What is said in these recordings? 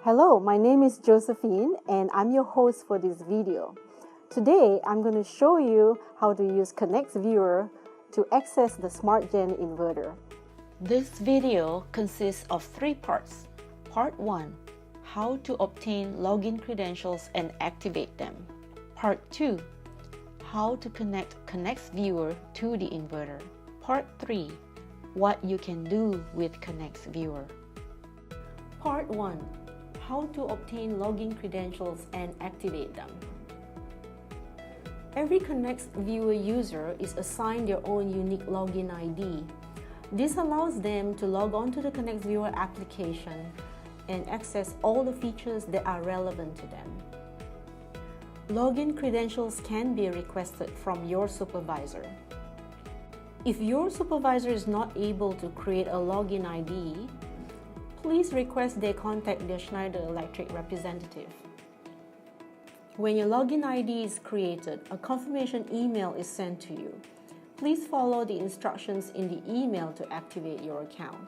Hello, my name is Josephine and I'm your host for this video. Today, I'm going to show you how to use Conext Viewer to access the SmartGen inverter. This video consists of 3 parts. Part 1, how to obtain login credentials and activate them. Part 2, how to connect Conext Viewer to the inverter. Part 3, what you can do with Conext Viewer. Part 1, how to obtain login credentials and activate them. Every Conext Viewer user is assigned their own unique login ID. This allows them to log on to the Conext Viewer application and access all the features that are relevant to them. Login credentials can be requested from your supervisor. If your supervisor is not able to create a login ID, please request they contact their Schneider Electric representative. When your login ID is created, a confirmation email is sent to you. Please follow the instructions in the email to activate your account.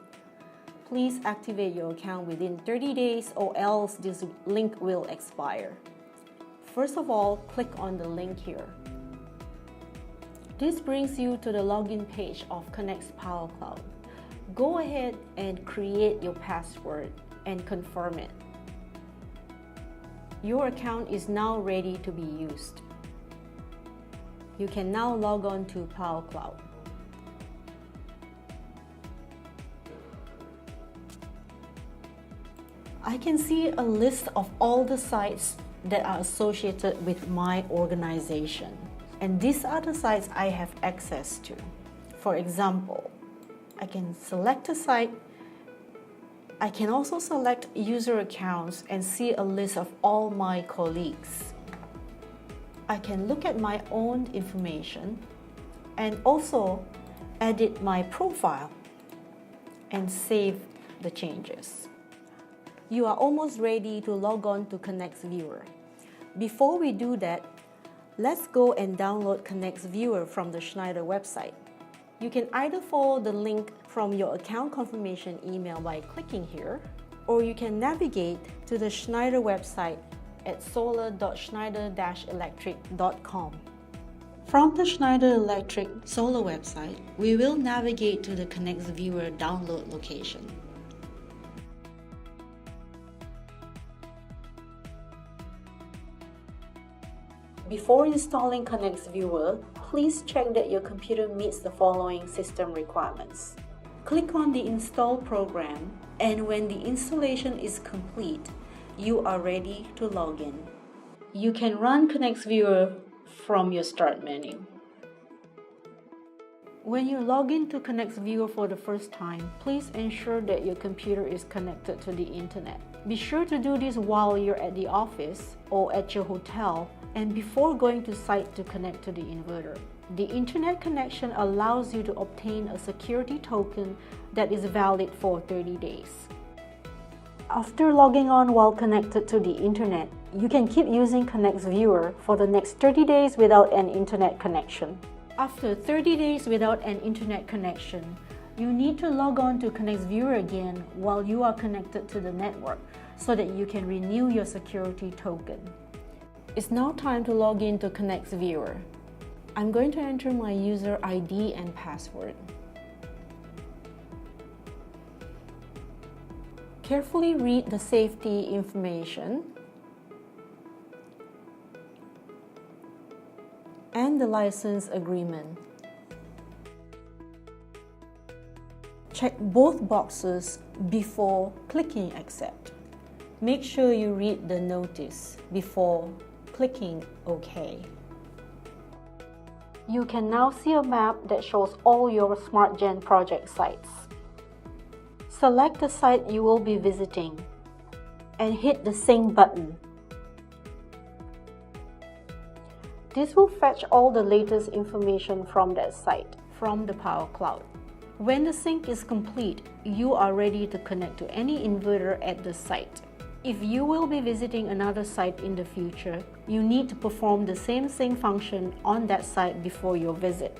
Please activate your account within 30 days or else this link will expire. First of all, click on the link here. This brings you to the login page of Conext Power Cloud. Go ahead and create your password and confirm it. Your account is now ready to be used. You can now log on to Power Cloud. I can see a list of all the sites that are associated with my organization. And these are the sites I have access to. For example, I can select a site. I can also select user accounts and see a list of all my colleagues. I can look at my own information and also edit my profile and save the changes. You are almost ready to log on to Conext Viewer. Before we do that, let's go and download Conext Viewer from the Schneider website. You can either follow the link from your account confirmation email by clicking here, or you can navigate to the Schneider website at solar.schneider-electric.com. From the Schneider Electric Solar website, we will navigate to the Conext Viewer download location. Before installing Conext Viewer, please check that your computer meets the following system requirements. Click on the Install program, and when the installation is complete, you are ready to log in. You can run Conext Viewer from your Start menu. When you log into Conext Viewer for the first time, please ensure that your computer is connected to the internet. Be sure to do this while you're at the office or at your hotel and before going to site to connect to the inverter. The internet connection allows you to obtain a security token that is valid for 30 days. After logging on while connected to the internet, you can keep using Conext Viewer for the next 30 days without an internet connection. After 30 days without an internet connection, you need to log on to Conext Viewer again while you are connected to the network so that you can renew your security token. It's now time to log in to Conext Viewer. I'm going to enter my user ID and password. Carefully read the safety information and the license agreement. Check both boxes before clicking Accept. Make sure you read the notice before clicking OK. You can now see a map that shows all your SmartGen project sites. Select the site you will be visiting and hit the Sync button. This will fetch all the latest information from that site from the Power Cloud. When the sync is complete, you are ready to connect to any inverter at the site. If you will be visiting another site in the future, you need to perform the same sync function on that site before your visit.